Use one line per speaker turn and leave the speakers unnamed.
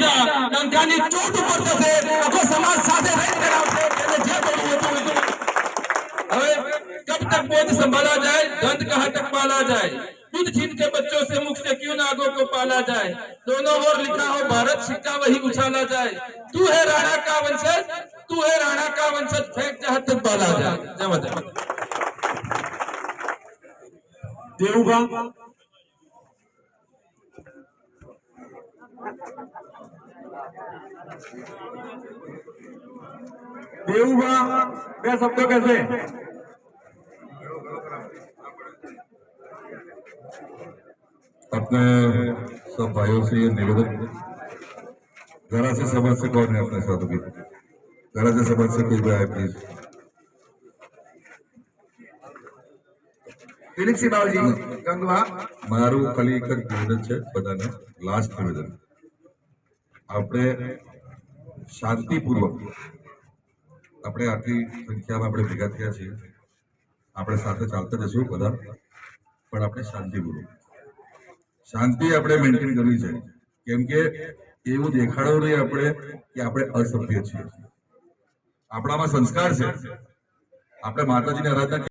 સીધા ડંકાની ચોટ ઉપર જશે, આખો સમાજ સાથે રહી કરાવશે, એને જે બોલવું હતું હવે कब तक बोझ संभाला जाए, गंध कहाँ तक पाला जाए, दूध छीन के बच्चों से मुख से क्यों नागों को पाला जाए, दोनों ओर लिखा हो भारत सिक्का वही उछाला जाए, तू है राणा का वंशज, तू है राणा का वंशज, फेंक जहां तक पाला जाए। जय
देवुभा देवुभा બે શબ્દો કહેશે।
अपने सब भाइयों से ये निवेदन, जरा से समाज से कौन है अपने साथ भी, जरा से समाज से कोई भी आए प्लीज।
દિલીપ સિંહ બાવજી ગંગવા
મારું ખાલી એક જ નિવેદન છે બધાને, લાસ્ટ નિવેદન, આપણે શાંતિપૂર્વક આપણે આટલી સંખ્યામાં આપણે ભેગા થયા છીએ, આપણે સાથે ચાલતા જશું બધા, પણ આપણે શાંતિપૂર્વક શાંતિ આપણે મેન્ટેન કરવી છે, કેમ કે એવું દેખાડો નહીં આપણે કે આપણે અસભ્ય છીએ, આપણામાં સંસ્કાર છે, આપણે માતાજીની આરાધના